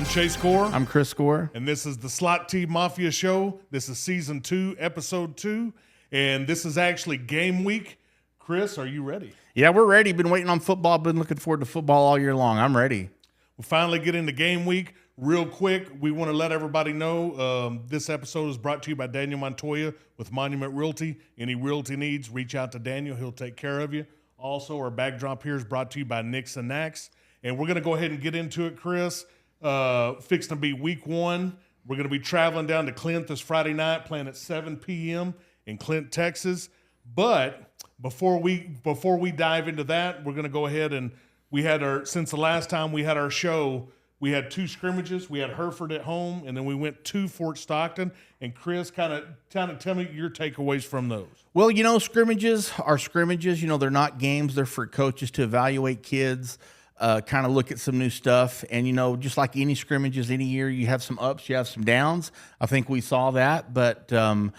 I'm Chase Gore. I'm Chris Gore. And this is the Slot T Mafia Show. This is Season 2, Episode 2. And this is actually game week. Chris, are you ready? Yeah, we're ready. Been waiting on football. Been looking forward to football all year long. I'm ready. We'll finally get into game week. Real quick, we want to let everybody know this episode is brought to you by Daniel Montoya with Monument Realty. Any realty needs, reach out to Daniel. He'll take care of you. Also, our backdrop here is brought to you by Nix and Nax. And we're going to go ahead and get into it, Chris. Fixing to be week 1. We're going to be traveling down to Clint this Friday night, playing at 7 p.m. in Clint, Texas. But before we dive into that, we're going to go ahead and since the last time we had our show, we had 2 scrimmages. We had Hereford at home, and then we went to Fort Stockton. And Chris, kind of tell me your takeaways from those. Well, scrimmages are scrimmages. They're not games. They're for coaches to evaluate kids, kind of look at some new stuff. And, just like any scrimmages, any year, you have some ups, you have some downs. I think we saw that. But the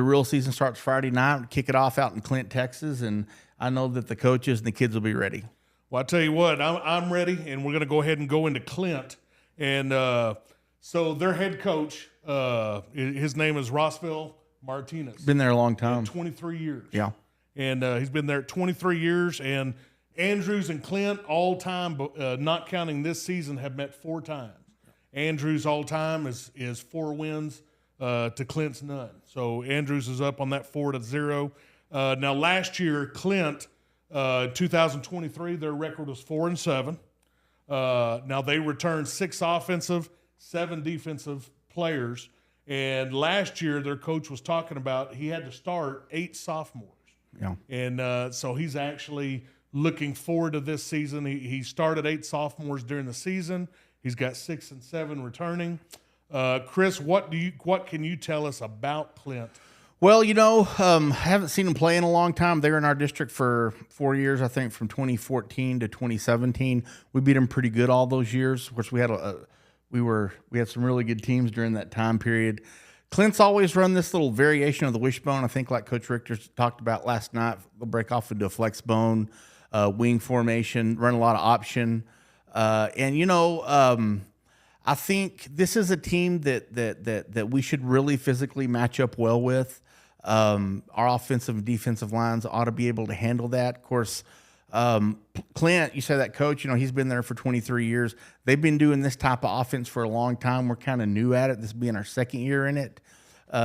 real season starts Friday night. Kick it off out in Clint, Texas. And I know that the coaches and the kids will be ready. Well, I tell you what, I'm ready, and we're going to go ahead and go into Clint. And so their head coach, his name is Rossville Martinez. Been there a long time. 23 years. Yeah. And he's been there 23 years. And Andrews and Clint all time, not counting this season, have met 4 times. Andrews all time is 4 wins to Clint's none. So Andrews is up on that 4-0. Now last year, Clint, 2023, their record was 4-7. Now they returned 6 offensive, 7 defensive players. And last year, their coach was talking about he had to start 8 sophomores. Yeah. And so he's actually looking forward to this season. He started 8 sophomores during the season. He's got 6 and 7 returning. Chris, what can you tell us about Clint? Well, I haven't seen them play in a long time. They were in our district for 4 years, I think, from 2014 to 2017. We beat them pretty good all those years. Of course, we had some really good teams during that time period. Clint's always run this little variation of the wishbone. I think, like Coach Richters talked about last night, they'll break off into a flex bone, wing formation, run a lot of option, I think this is a team that we should really physically match up well with. Our offensive and defensive lines ought to be able to handle that. Of course, Clint, you say that coach, he's been there for 23 years. They've been doing this type of offense for a long time. We're kind of new at it, this being our 2nd year in it.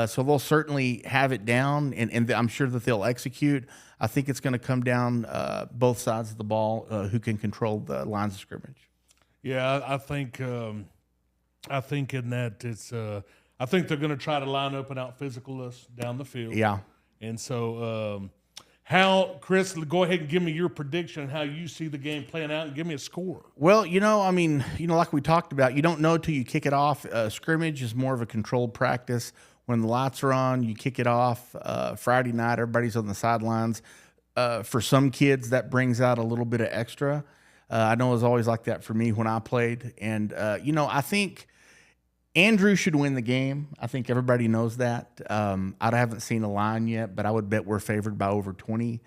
So they'll certainly have it down, and I'm sure that they'll execute. I think it's going to come down both sides of the ball, who can control the lines of scrimmage. Yeah, I think in that it's I think they're going to try to line up and out physical us down the field. Yeah. And so Chris, go ahead and give me your prediction on how you see the game playing out and give me a score. Well, like we talked about, you don't know till you kick it off. Scrimmage is more of a controlled practice. When the lights are on, you kick it off. Friday night, everybody's on the sidelines. For some kids, that brings out a little bit of extra. I know it was always like that for me when I played. And, I think Andrew should win the game. I think everybody knows that. I haven't seen a line yet, but I would bet we're favored by over 20.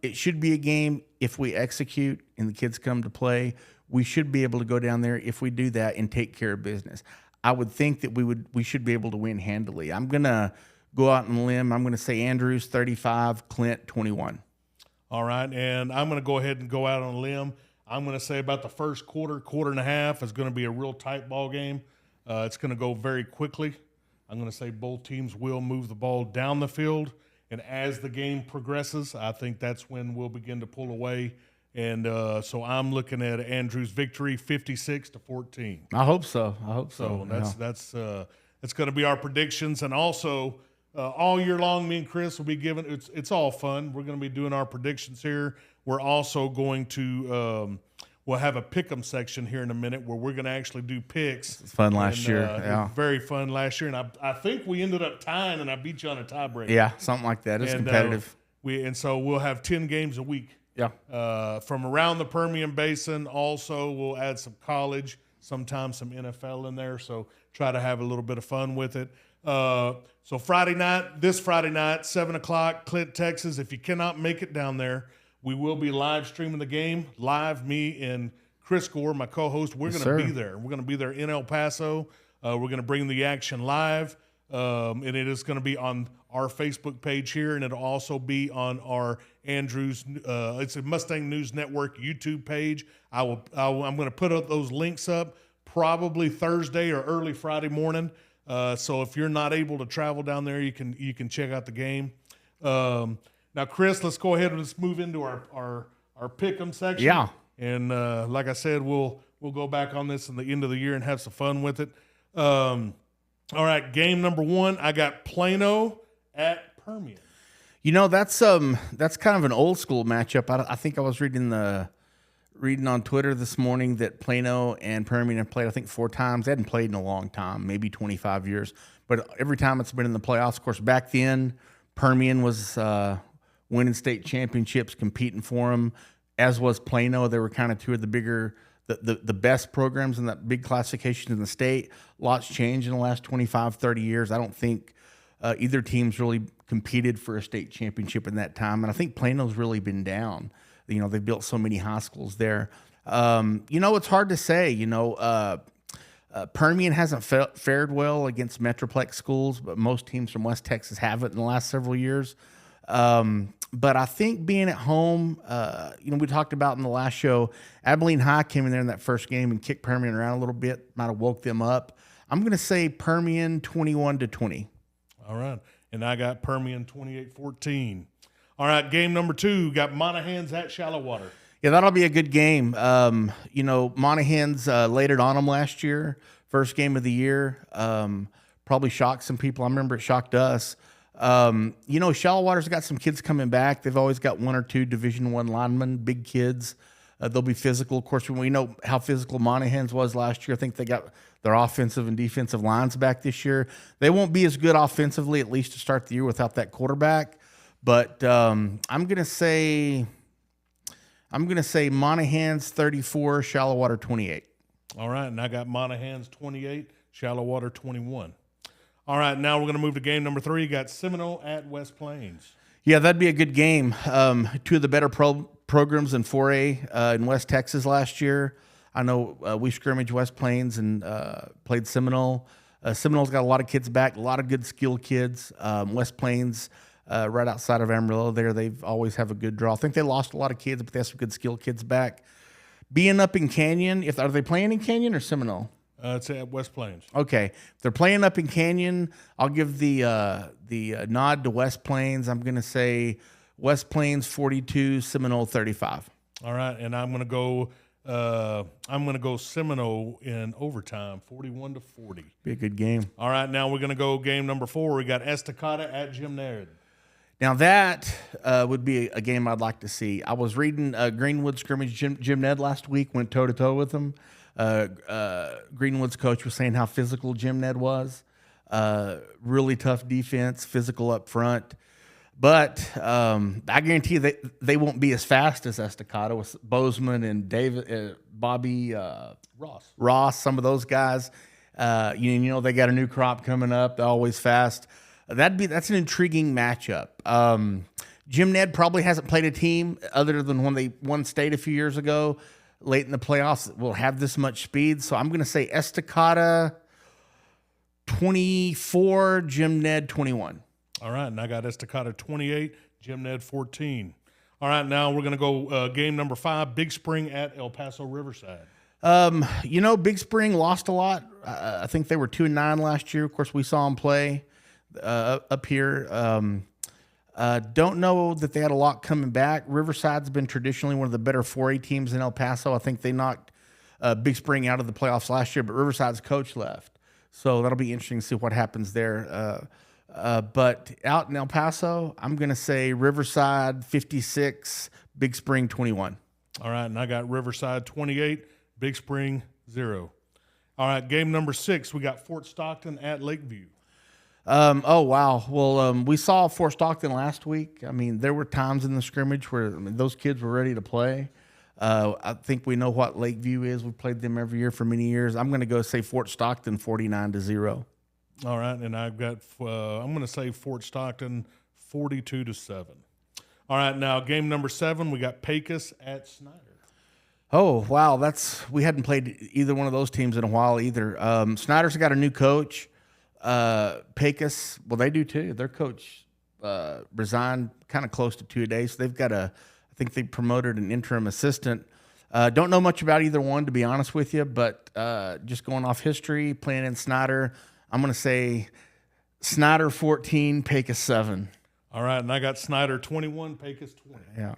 It should be a game if we execute and the kids come to play. We should be able to go down there if we do that and take care of business. I would think that we should be able to win handily. I'm going to go out on a limb. I'm going to say Andrews 35, Clint 21. All right, and I'm going to go ahead and go out on a limb. I'm going to say about the first quarter and a half is going to be a real tight ball game. It's going to go very quickly. I'm going to say both teams will move the ball down the field, and as the game progresses, I think that's when we'll begin to pull away. And so I'm looking at Andrews' victory, 56-14. I hope so. So that's going to be our predictions, and also all year long, me and Chris will be giving. It's all fun. We're going to be doing our predictions here. We're also going to. We'll have a pick'em section here in a minute where we're going to actually do picks. It's fun last year. It was very fun last year. And I think we ended up tying, and I beat you on a tiebreaker. Yeah, something like that. It's competitive. And so we'll have 10 games a week. Yeah. From around the Permian Basin. Also, we'll add some college, sometimes some NFL in there. So try to have a little bit of fun with it. So this Friday night, 7 o'clock, Clint, Texas. If you cannot make it down there, we will be live streaming the game. Live, me and Chris Gore, my co-host. We're Yes, going to sir. be there. We're going to be there in El Paso. We're going to bring the action live, and it is going to be on our Facebook page here, and it'll also be on our Andrews. It's a Mustang News Network YouTube page. I'm going to put up those links up probably Thursday or early Friday morning. So if you're not able to travel down there, you can check out the game. Now, Chris, let's go ahead and let's move into our pick'em section. Yeah. And like I said, we'll go back on this in the end of the year and have some fun with it. All right, game number 1, I got Plano at Permian. That's kind of an old school matchup. I think I was reading on Twitter this morning that Plano and Permian have played, I think, 4 times. They hadn't played in a long time, maybe 25 years. But every time it's been in the playoffs, of course, back then, Permian was winning state championships, competing for them, as was Plano. They were kind of 2 of the bigger, the best programs in that big classification in the state. Lots changed in the last 25, 30 years. I don't think either team's really competed for a state championship in that time. And I think Plano's really been down. They've built so many high schools there. It's hard to say. Permian hasn't fared well against Metroplex schools, but most teams from West Texas haven't in the last several years. But I think being at home, we talked about in the last show, Abilene High came in there in that first game and kicked Permian around a little bit, might have woke them up. I'm going to say Permian 21-20. All right. And I got Permian 28-14. All right, game number 2, got Monahans at Shallow Water. Yeah, that'll be a good game. Monahans laid it on them last year, first game of the year. Probably shocked some people. I remember it shocked us. Shallow Water's got some kids coming back. They've always got 1 or 2 Division I linemen, big kids. They'll be physical. Of course, we know how physical Monahans was last year. I think they got their offensive and defensive lines back this year. They won't be as good offensively, at least to start the year, without that quarterback. But I'm gonna say Monahans 34, Shallow Water 28. All right, and I got Monahans 28, Shallow Water 21. All right, now we're going to move to game number 3. Got Seminole at West Plains. Yeah, that'd be a good game. 2 of the better programs in 4A in West Texas last year. I know we scrimmaged West Plains and played Seminole. Seminole's got a lot of kids back, a lot of good skilled kids. West Plains, right outside of Amarillo there, they've always have a good draw. I think they lost a lot of kids, but they have some good skilled kids back. Being up in Canyon, are they playing in Canyon or Seminole? It's at West Plains. Okay. If they're playing up in Canyon, I'll give the nod to West Plains. I'm going to say West Plains 42, Seminole 35. All right, and I'm going to go Seminole in overtime, 41-40. Be a good game. All right, now we're going to go game number 4. We got Estacada at Jim Ned. Now that would be a game I'd like to see. I was reading Greenwood scrimmage Jim Ned last week, went toe-to-toe with him. Greenwood's coach was saying how physical Jim Ned was. Really tough defense, physical up front. But I guarantee you they won't be as fast as Estacada with Bozeman and Bobby Ross, some of those guys. They got a new crop coming up. They're always fast. That's an intriguing matchup. Jim Ned probably hasn't played a team other than when they won state a few years ago, late in the playoffs, that will have this much speed. So I'm going to say Estacada 24, Jim Ned 21. All right, and I got Estacada 28, Jim Ned 14. All right, now we're going to go game number 5, Big Spring at El Paso Riverside. Big Spring lost a lot. I think they were 2-9 last year. Of course, we saw them play up here. Don't know that they had a lot coming back. Riverside's been traditionally one of the better 4A teams in El Paso. I think they knocked Big Spring out of the playoffs last year, but Riverside's coach left. So that'll be interesting to see what happens there. But out in El Paso, I'm going to say Riverside 56, Big Spring 21. All right, and I got Riverside 28, Big Spring 0. All right, game number 6, we got Fort Stockton at Lakeview. Oh, wow. Well, we saw Fort Stockton last week. I mean, there were times in the scrimmage where those kids were ready to play. I think we know what Lakeview is. We've played them every year for many years. I'm going to go say Fort Stockton 49-0. All right, and I've got I'm going to say Fort Stockton 42-7. All right, now game number 7, we got Pecos at Snyder. Oh, wow. We hadn't played either one of those teams in a while either. Snyder's got a new coach. Pecos, well, they do too. Their coach resigned kind of close to 2 days. So they've got I think they promoted an interim assistant. Don't know much about either one, to be honest with you, but just going off history, playing in Snyder, I'm going to say Snyder 14, Pecos 7. All right, and I got Snyder 21, Pecos 20. Yeah.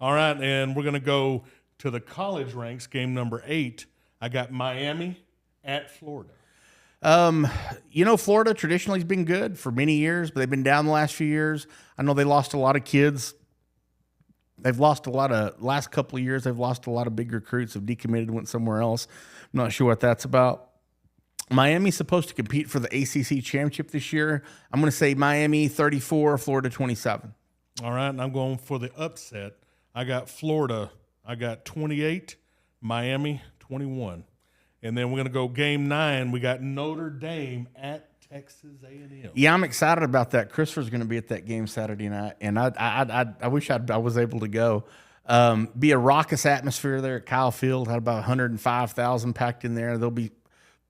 All right, and we're going to go to the college ranks, game number 8. I got Miami at Florida. Florida traditionally has been good for many years, but they've been down the last few years. I know they lost a lot of kids. They've lost last couple of years, they've lost a lot of big recruits, have decommitted, went somewhere else. I'm not sure what that's about. Miami's supposed to compete for the ACC championship this year. I'm going to say Miami 34, Florida 27. All right, and I'm going for the upset. I got Florida. I got 28, Miami 21. And then we're going to go game 9. We got Notre Dame at Texas A&M. Yeah, I'm excited about that. Christopher's going to be at that game Saturday night, and I wish I was able to go. Be a raucous atmosphere there at Kyle Field. Had about 105,000 packed in there. They'll be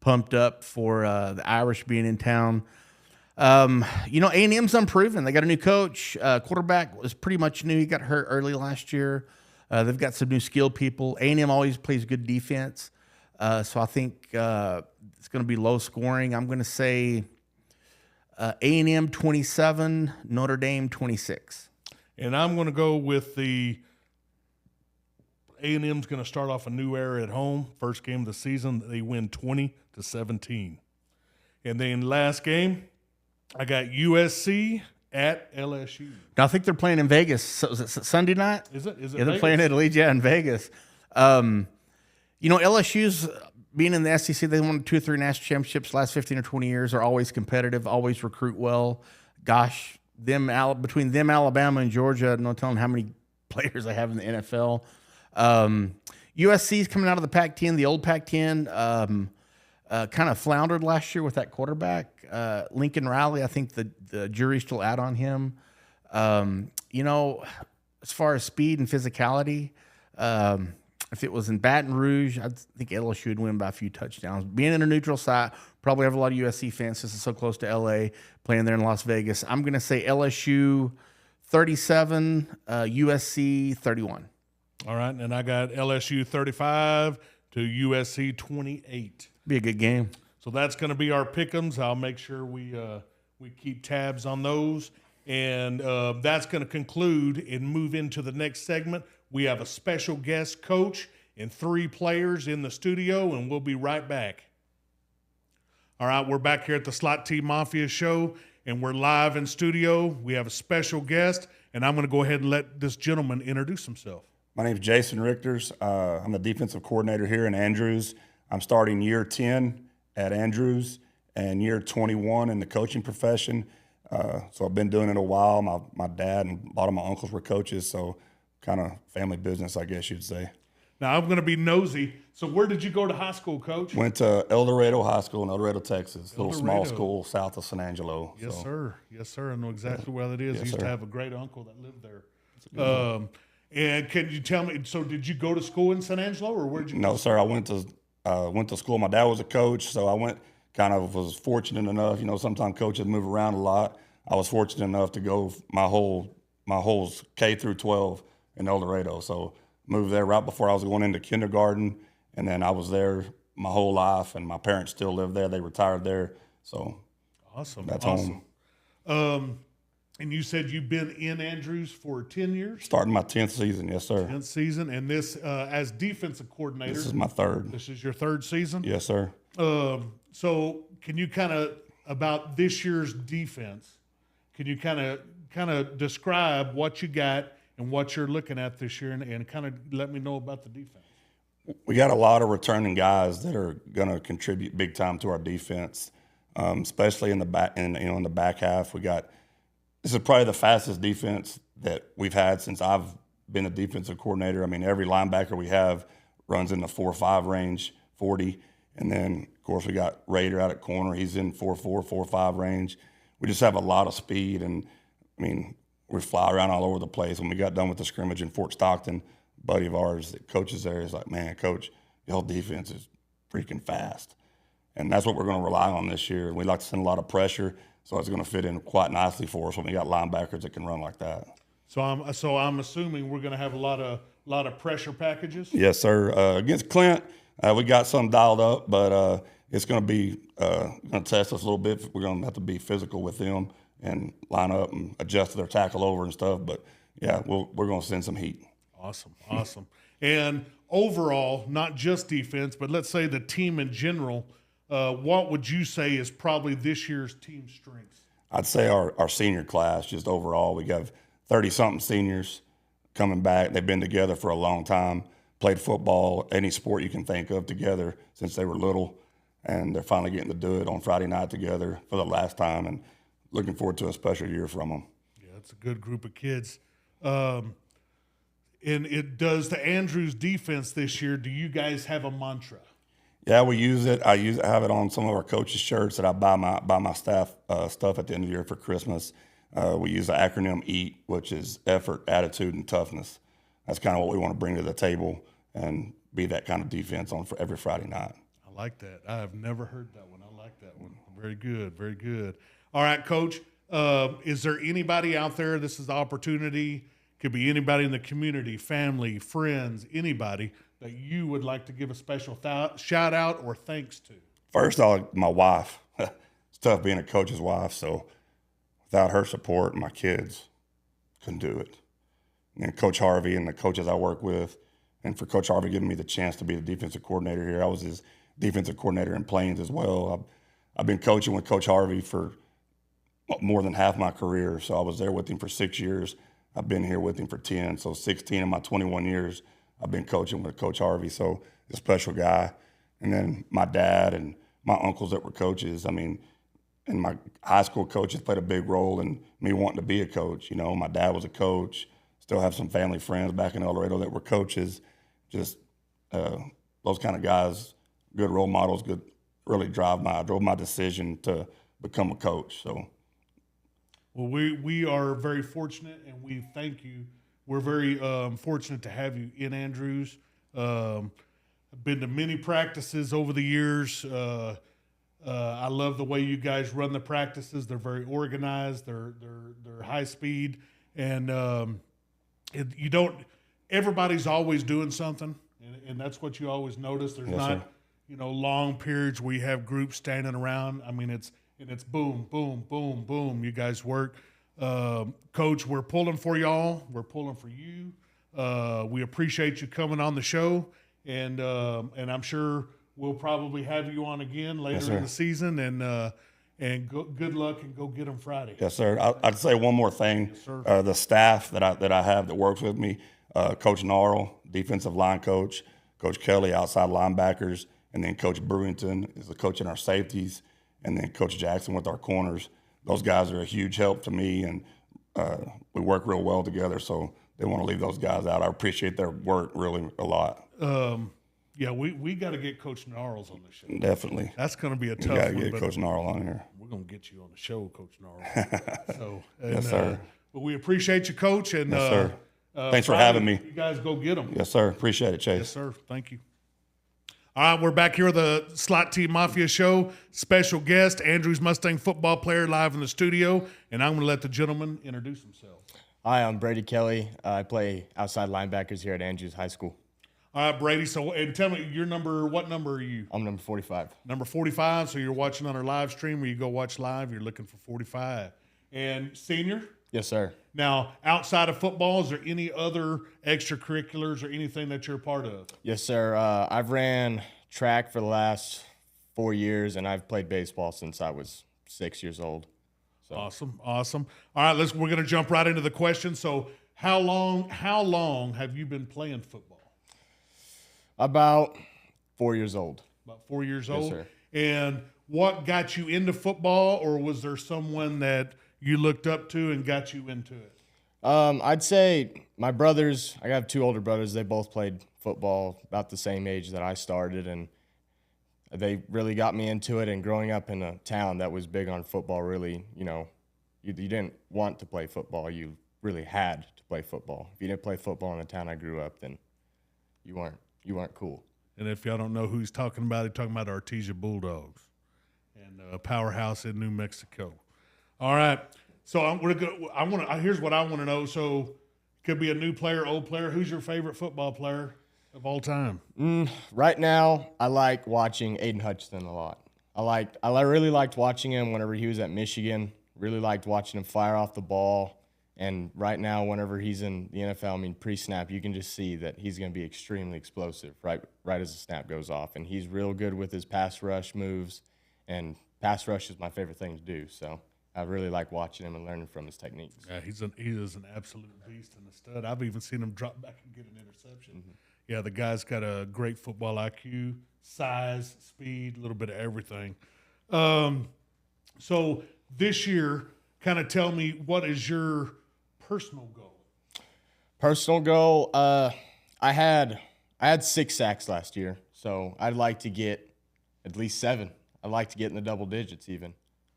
pumped up for the Irish being in town. A&M's unproven. They got a new coach. Quarterback was pretty much new. He got hurt early last year. They've got some new skilled people. A&M always plays good defense. So I think it's going to be low scoring. I'm going to say A&M 27, Notre Dame 26. And I'm going to go with the A&M's going to start off a new era at home. First game of the season, they win 20-17. And then last game, I got USC at LSU. Now, I think they're playing in Vegas. So is it Sunday night? Is it Yeah, they're Vegas? playing at Allegiant in Vegas. LSU's being in the SEC, they won 2 or 3 national championships last 15 or 20 years, are always competitive, always recruit well. Gosh, between them, Alabama, and Georgia, no telling how many players they have in the NFL. USC's coming out of the Pac-10, the old Pac-10, kind of floundered last year with that quarterback. Lincoln Riley, I think the jury's still out on him. As far as speed and physicality, if it was in Baton Rouge, I think LSU would win by a few touchdowns. Being in a neutral site, probably have a lot of USC fans since it's so close to LA, playing there in Las Vegas. I'm going to say LSU 37, USC 31. All right, and I got LSU 35 to USC 28. Be a good game. So that's going to be our pick'ems. I'll make sure we keep tabs on those. And that's going to conclude and move into the next segment. We have a special guest coach and 3 players in the studio, and we'll be right back. All right, we're back here at the Slot T Mafia show, and we're live in studio. We have a special guest, and I'm going to go ahead and let this gentleman introduce himself. My name is Jason Richters. I'm the defensive coordinator here in Andrews. I'm starting year 10 at Andrews and year 21 in the coaching profession. So I've been doing it a while. My dad and a lot of my uncles were coaches, so kind of family business, I guess you'd say. Now, I'm going to be nosy. So where did you go to high school, Coach? Went to El Dorado High School in El Dorado, Texas, El little small Dorado. school south of San Angelo. Yes, so. sir. Yes, sir. I know exactly where that is. Yes, I used to sir. have a great uncle that lived there. And can you tell me, so did you go to school in San Angelo, or where did you go? No, sir. I went to school. My dad was a coach, so I was fortunate enough. Sometimes coaches move around a lot. I was fortunate enough to go my whole K through 12 in El Dorado. So moved there right before I was going into kindergarten, and then I was there my whole life. And my parents still live there; they retired there. So Awesome. that's awesome. home. And you said you've been in Andrews for 10 years? Starting my 10th season, yes, sir. 10th season. And this, as defensive coordinator. This is my 3rd. This is your 3rd season? Yes, sir. So can you kind of, about this year's defense, can you kind of describe what you got and what you're looking at this year, and kind of let me know about the defense? We got a lot of returning guys that are going to contribute big time to our defense, especially in the back. In the back half, this is probably the fastest defense that we've had since I've been a defensive coordinator. I mean, every linebacker we have runs in the 4.5 range, 40, and then of course we got Raider out at corner. He's in 4.4, 4.5 range. We just have a lot of speed, and I mean, we fly around all over the place. When we got done with the scrimmage in Fort Stockton, buddy of ours that coaches there is like, man, coach, y'all defense is freaking fast. And that's what we're going to rely on this year. We like to send a lot of pressure, so it's going to fit in quite nicely for us when we got linebackers that can run like that. So I'm assuming we're going to have a lot of pressure packages. Yes, sir. Against Clint, we got some dialed up, but it's going to be going to test us a little bit. We're going to have to be physical with them and line up and adjust to their tackle over and stuff. But yeah, we're going to send some heat. Awesome. And overall, not just defense, but let's say the team in general, what would you say is probably this year's team strengths? I'd say our senior class, just overall, we got 30-something seniors coming back. They've been together for a long time, played football, any sport you can think of together since they were little, and they're finally getting to do it on Friday night together for the last time, and looking forward to a special year from them. Yeah, it's a good group of kids. And it does the Andrews defense this year. Do you guys have a mantra? Yeah, we use it. I have it on some of our coaches' shirts that I buy my staff stuff at the end of the year for Christmas. We use the acronym EAT, which is effort, attitude, and toughness. That's kind of what we want to bring to the table and be that kind of defense on for every Friday night. I like that. I have never heard that one. I like that one. Very good. All right, Coach, is there anybody out there, this is the opportunity, could be anybody in the community, family, friends, anybody, that you would like to give a special shout out or thanks to? First, my wife. It's tough being a coach's wife, so without her support, my kids couldn't do it. And Coach Harvey and the coaches I work with, and for Coach Harvey giving me the chance to be the defensive coordinator here. I was his defensive coordinator in Plains as well. I've been coaching with Coach Harvey for more than half my career, so I was there with him for 6 years. I've been here with him for 10, so 16 of my 21 years I've been coaching with Coach Harvey, so he's a special guy. And then my dad and my uncles that were coaches, and my high school coaches played a big role in me wanting to be a coach. You know, my dad was a coach. Still have some family friends back in El Dorado that were coaches. Just those kind of guys, good role models, really drove my decision to become a coach. So, well, we are very fortunate, and we thank you. We're very fortunate to have you in Andrews. I've been to many practices over the years. I love the way you guys run the practices. They're very organized. They're high speed, and everybody's always doing something, and that's what you always notice. There's not, long periods where you have groups standing around. It's boom, boom, boom, boom. You guys work. Coach, we're pulling for y'all. We're pulling for you. We appreciate you coming on the show, and I'm sure we'll probably have you on again later in the season. And good luck, and go get them Friday. Yes, sir. I'd say one more thing. Yes, sir. The staff that I have that works with me, Coach Gnarl, defensive line coach, Coach Kelly, outside linebackers, and then Coach Brewington is the coach in our safeties, and then Coach Jackson with our corners. Those guys are a huge help to me, and we work real well together, so didn't want to leave those guys out. I appreciate their work really a lot. Yeah, we got to get Coach Gnarls on the show. Definitely. That's going to be a tough You got to one. get Coach Gnarl on here. We're going to get you on the show, Coach Gnarls. Yes, sir. But we appreciate you, Coach. And, Yes, sir. Thanks for Friday, having me. You guys go get them. Yes, sir. Appreciate it, Chase. Yes, sir. Thank you. All right, we're back here with the Slot Team Mafia show. Special guest, Andrews Mustang football player, live in the studio. And I'm going to let the gentleman introduce themselves. Hi, I'm Brady Kelly. I play outside linebackers here at Andrews High School. All right, Brady. So, and tell me what number are you? I'm number 45. Number 45. So you're watching on our live stream, where you go watch live. You're looking for 45. And senior? Yes, sir. Now, outside of football, is there any other extracurriculars or anything that you're a part of? Yes, sir. I've ran track for the last 4 years, and I've played baseball since I was 6 years old. So. Awesome. All right, we're going to jump right into the question. So, how long have you been playing football? About 4 years old. About 4 years Yes, old. sir. And what got you into football, or was there someone that you looked up to and got you into it? I'd say my brothers, I have two older brothers, they both played football about the same age that I started, and they really got me into it. And growing up in a town that was big on football, really, you didn't want to play football. You really had to play football. If you didn't play football in the town I grew up, then you weren't cool. And if y'all don't know who he's talking about Artesia Bulldogs and powerhouse in New Mexico. All right. So here's what I want to know. So could be a new player, old player. Who's your favorite football player of all time? Right now, I like watching Aiden Hutchinson a lot. I really liked watching him whenever he was at Michigan. Really liked watching him fire off the ball. And right now, whenever he's in the NFL, I mean, pre-snap, you can just see that he's going to be extremely explosive right as the snap goes off. And he's real good with his pass rush moves, and pass rush is my favorite thing to do. So I really like watching him and learning from his techniques. Yeah, he is an absolute beast and a stud. I've even seen him drop back and get an interception. Mm-hmm. Yeah, the guy's got a great football IQ, size, speed, a little bit of everything. So this year, kind of tell me, what is your personal goal? Personal goal, I had 6 sacks last year, so I'd like to get at least 7. I'd like to get in the double digits even.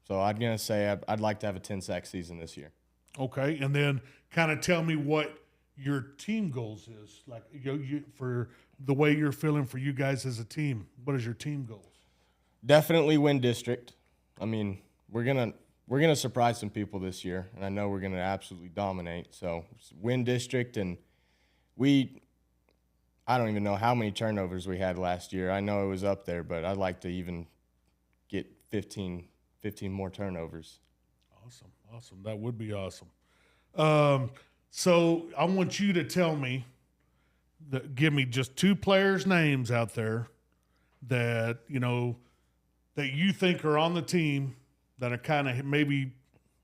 So I'm going to say I'd like to have a 10-sack season this year. Okay, and then kind of tell me what your team goals is, like you for the way you're feeling for you guys as a team. What is your team goals? Definitely win district. I mean, we're gonna surprise some people this year, and I know we're gonna absolutely dominate. So win district, and I don't even know how many turnovers we had last year. I know it was up there, but I'd like to even get 15 more turnovers. Awesome. That would be awesome. So I want you to tell me, give me just 2 players' names out there that that you think are on the team that are kind of maybe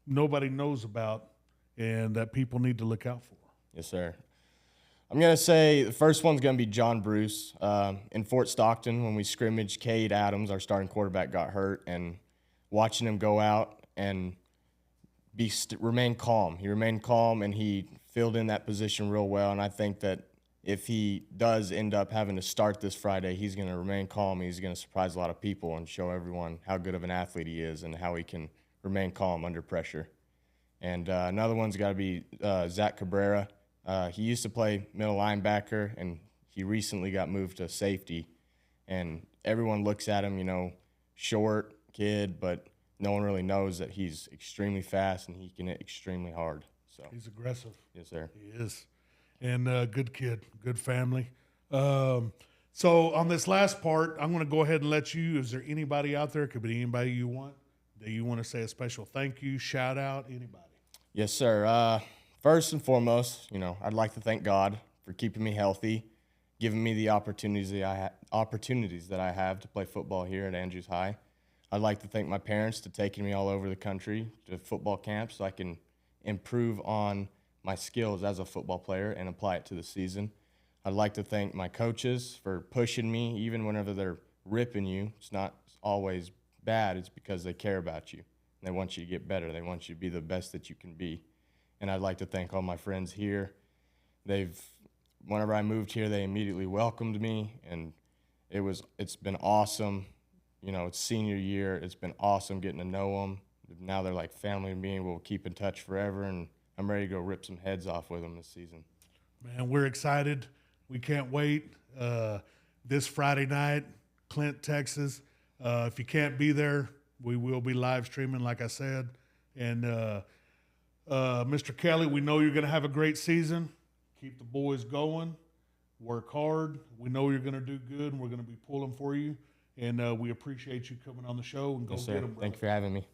nobody knows about and that people need to look out for. Yes, sir. I'm going to say the first one's going to be John Bruce. In Fort Stockton, when we scrimmaged, Cade Adams, our starting quarterback, got hurt, and watching him go out and remain calm. He remained calm, and he filled in that position real well, and I think that if he does end up having to start this Friday, he's going to remain calm. He's going to surprise a lot of people and show everyone how good of an athlete he is and how he can remain calm under pressure. And another one's got to be Zach Cabrera. He used to play middle linebacker, and he recently got moved to safety. And everyone looks at him, short kid, but no one really knows that he's extremely fast and he can hit extremely hard. So He's aggressive. Yes, sir. He is. And good kid, good family. So on this last part, I'm going to go ahead and let you, is there anybody out there, could be anybody you want, that you want to say a special thank you, shout out, anybody? Yes, sir. First and foremost, I'd like to thank God for keeping me healthy, giving me the opportunities that I have to play football here at Andrews High. I'd like to thank my parents for taking me all over the country to football camps so I can improve on my skills as a football player and apply it to the season. I'd like to thank my coaches for pushing me, even whenever they're ripping you. It's not always bad. It's because they care about you. They want you to get better. They want you to be the best that you can be. And I'd like to thank all my friends here. Whenever I moved here, they immediately welcomed me, and it's been awesome. It's senior year. It's been awesome getting to know them. Now they're like family to me, and we'll keep in touch forever, and I'm ready to go rip some heads off with them this season. Man, we're excited. We can't wait. This Friday night, Clint, Texas. If you can't be there, we will be live streaming, like I said. And Mr. Kelly, we know you're going to have a great season. Keep the boys going. Work hard. We know you're going to do good, and we're going to be pulling for you. And we appreciate you coming on the show, and go Yes, get sir. them, brother. Thank you for having me.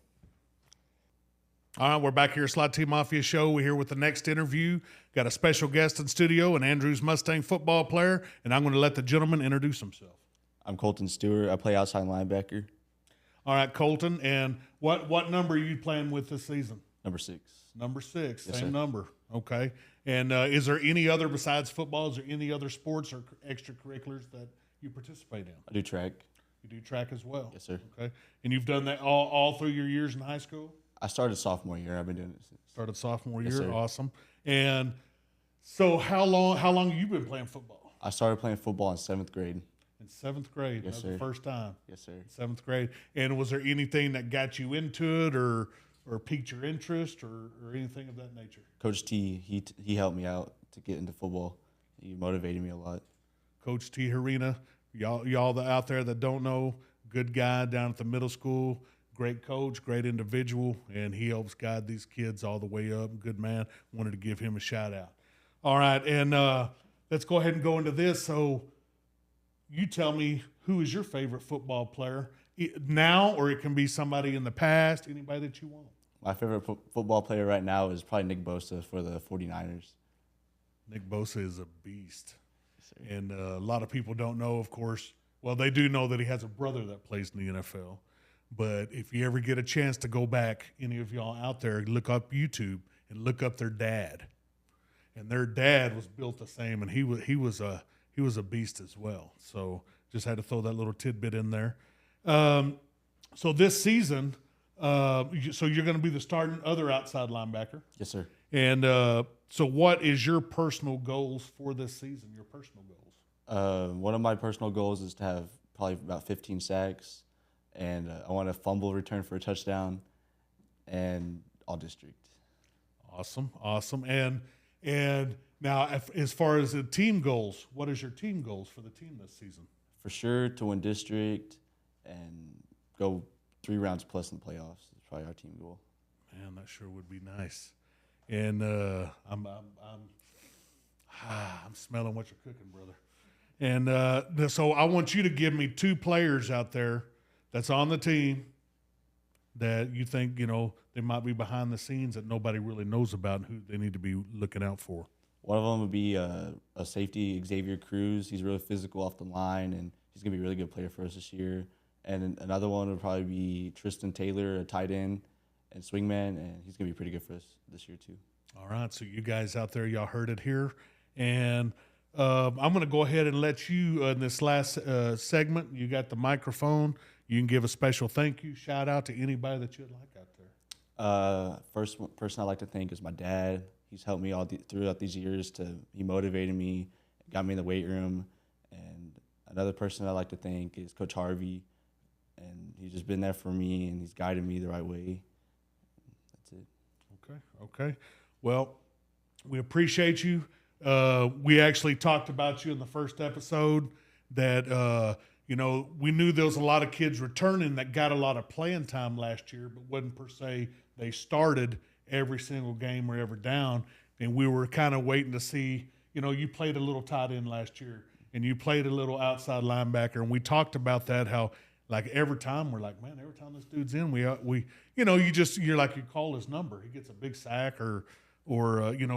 All right, we're back here at Slot Team Mafia Show. We're here with the next interview. Got a special guest in studio, an Andrews Mustang football player, and I'm going to let the gentleman introduce himself. I'm Colton Stewart. I play outside linebacker. All right, Colton, and what number are you playing with this season? Number 6. Number 6, Yes, same sir. number. Okay. And is there any other, besides football, is there any other sports or extracurriculars that you participate in? I do track. You do track as well? Yes, sir. Okay. And you've done that all through your years in high school? I started sophomore year. I've been doing it since. Started sophomore Yes, year? sir. Awesome. And so how long have you been playing football? I started playing football in 7th grade. In 7th grade? Yes, That was the sir. first time? Yes, sir. 7th grade. And was there anything that got you into it or piqued your interest or anything of that nature? Coach T, he helped me out to get into football. He motivated me a lot. Coach T. Harina. Y'all out there that don't know, good guy down at the middle school, great coach, great individual, and he helps guide these kids all the way up. Good man. Wanted to give him a shout out. All right, and let's go ahead and go into this. So you tell me, who is your favorite football player now, or it can be somebody in the past, anybody that you want. My favorite football player right now is probably Nick Bosa for the 49ers. Nick Bosa is a beast. And a lot of people don't know, of course. Well, they do know that he has a brother that plays in the NFL. But if you ever get a chance to go back, any of y'all out there, look up YouTube and look up their dad. And their dad was built the same, and he was a beast as well. So just had to throw that little tidbit in there. So this season, so you're going to be the starting other outside linebacker. Yes, sir. And so what is your personal goals for this season, your personal goals? One of my personal goals is to have probably about 15 sacks, and I want a fumble return for a touchdown, and all district. Awesome. And now, as far as the team goals, what is your team goals for the team this season? For sure to win district and go 3 rounds plus in the playoffs is probably our team goal. Man, that sure would be nice. And I'm smelling what you're cooking, brother. And so I want you to give me 2 players out there that's on the team that you think, they might be behind the scenes that nobody really knows about and who they need to be looking out for. One of them would be a safety, Xavier Cruz. He's really physical off the line, and he's going to be a really good player for us this year. And another one would probably be Tristan Taylor, a tight end and swingman, and he's going to be pretty good for us this year too. All right, so you guys out there, y'all heard it here. And I'm going to go ahead and let you, in this last segment, you got the microphone. You can give a special thank you, shout out to anybody that you'd like out there. First person I'd like to thank is my dad. He's helped me throughout these years. He motivated me, got me in the weight room. And another person I'd like to thank is Coach Harvey. And he's just been there for me, and he's guided me the right way. That's it. Okay. Well, we appreciate you. We actually talked about you in the first episode that, we knew there was a lot of kids returning that got a lot of playing time last year, but wasn't per se they started every single game or ever down. And we were kind of waiting to see, you played a little tight end last year and you played a little outside linebacker. And we talked about that, how like every time we're like, man, every time this dude's in, you're like, you call his number. He gets a big sack or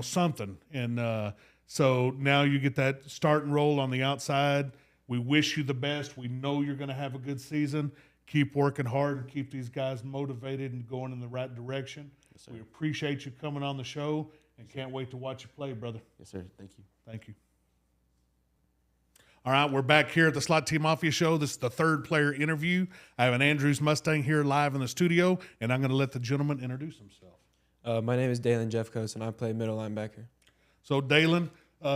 something. And so now you get that starting role on the outside. We wish you the best. We know you're going to have a good season. Keep working hard and keep these guys motivated and going in the right direction. Yes, sir. We appreciate you coming on the show and can't wait to watch you play, brother. Yes, sir. Thank you. Thank you. All right, we're back here at the Slot Team Mafia show. This is the 3rd player interview. I have an Andrews Mustang here live in the studio, and I'm going to let the gentleman introduce himself. My name is Daylon Jefcoats, and I play middle linebacker. So, Daylon,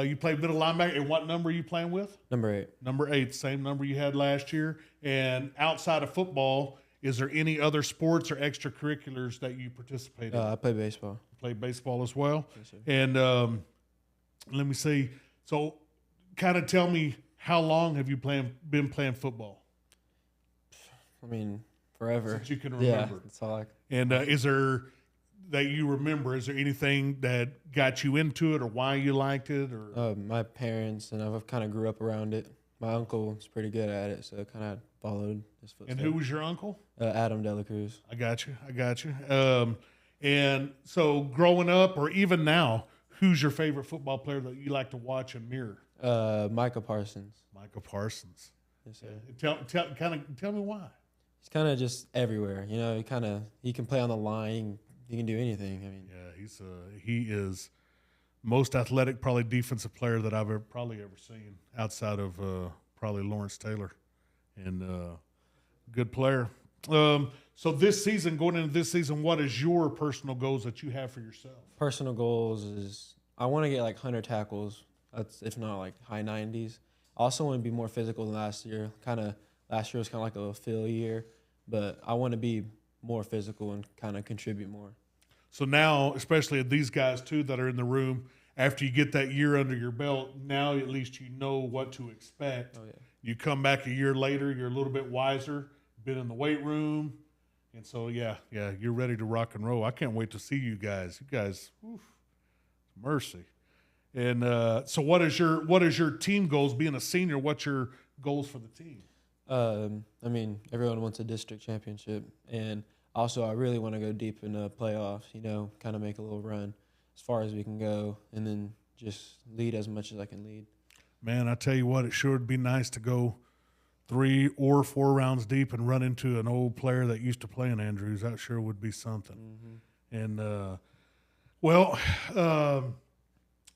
you play middle linebacker, and what number are you playing with? Number 8. Number 8, same number you had last year. And outside of football, is there any other sports or extracurriculars that you participate in? I play baseball. You play baseball as well? Yes, sir. And let me see. So, kind of tell me, how long have you been playing football? I mean, forever. Since you can remember. Yeah, that's all I. And is there is there anything that got you into it or why you liked it? Or My parents and I've kind of grew up around it. My uncle is pretty good at it, so I kind of followed his footsteps. And who was your uncle? Adam Dela Cruz. I got you. And so growing up or even now, who's your favorite football player that you like to watch and mirror? Micah Parsons. Michael Parsons. Yes, sir. Tell me why. He's kind of just everywhere. He can play on the line. He can do anything. I mean, yeah, he is most athletic, probably defensive player that I've ever seen outside of probably Lawrence Taylor, and good player. So this season, going into this season, what is your personal goals that you have for yourself? personal goals is I want to get like 100 tackles. That's if not like high 90s. I also want to be more physical than last year. Last year was kind of like a fill year, but I want to be more physical and kind of contribute more. So now, especially these guys too that are in the room, after you get that year under your belt, now at least you know what to expect. Oh, yeah. You come back a year later, you're a little bit wiser, been in the weight room. And so, yeah, you're ready to rock and roll. I can't wait to see you guys. You guys, oof, mercy. And so what is your team goals? Being a senior, what's your goals for the team? I mean, everyone wants a district championship, and also I really want to go deep in the playoffs, kind of make a little run as far as we can go, and then just lead as much as I can lead. Man, I tell you what, it sure would be nice to go 3 or 4 rounds deep and run into an old player that used to play in Andrews. That sure would be something. Mm-hmm. And,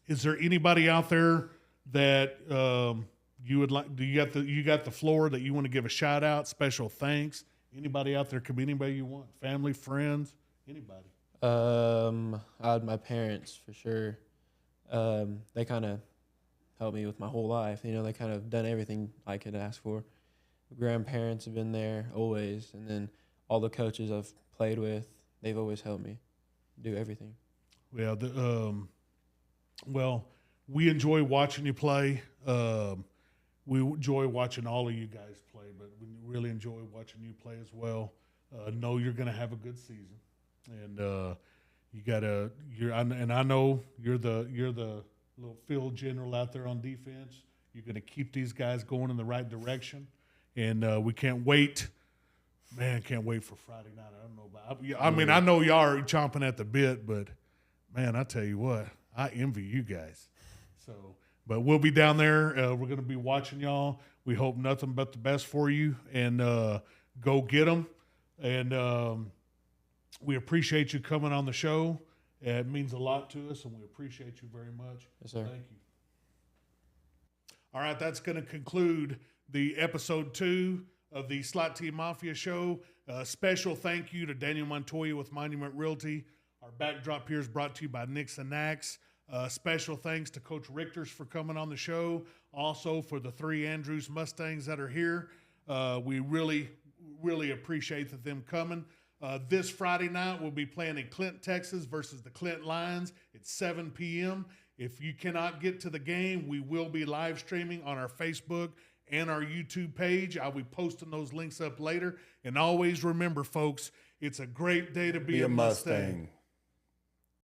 is there anybody out there that you would like? You got the floor that you want to give a shout out, special thanks? Anybody out there? Could be anybody you want, family, friends, anybody. I had my parents for sure. They kind of helped me with my whole life. They kind of done everything I could ask for. Grandparents have been there always, and then all the coaches I've played with, they've always helped me do everything. Yeah, well, we enjoy watching you play. We enjoy watching all of you guys play, but we really enjoy watching you play as well. Know you're going to have a good season, and I know you're the little field general out there on defense. You're going to keep these guys going in the right direction, and we can't wait. Man, can't wait for Friday night. I don't know about. I mean, I know y'all are chomping at the bit, but man, I tell you what, I envy you guys. So, but we'll be down there. We're going to be watching y'all. We hope nothing but the best for you, and go get them. And we appreciate you coming on the show. It means a lot to us, and we appreciate you very much. Yes, sir. Thank you. All right, that's going to conclude the episode 2 of the Slot Team Mafia show. Special thank you to Daniel Montoya with Monument Realty. Our backdrop here is brought to you by Nix and Nax. Special thanks to Coach Richters for coming on the show. Also for the 3 Andrews Mustangs that are here. We really, really appreciate them coming. This Friday night, we'll be playing in Clint, Texas versus the Clint Lions at 7 p.m. If you cannot get to the game, we will be live streaming on our Facebook and our YouTube page. I'll be posting those links up later. And always remember, folks, it's a great day to be a Mustang.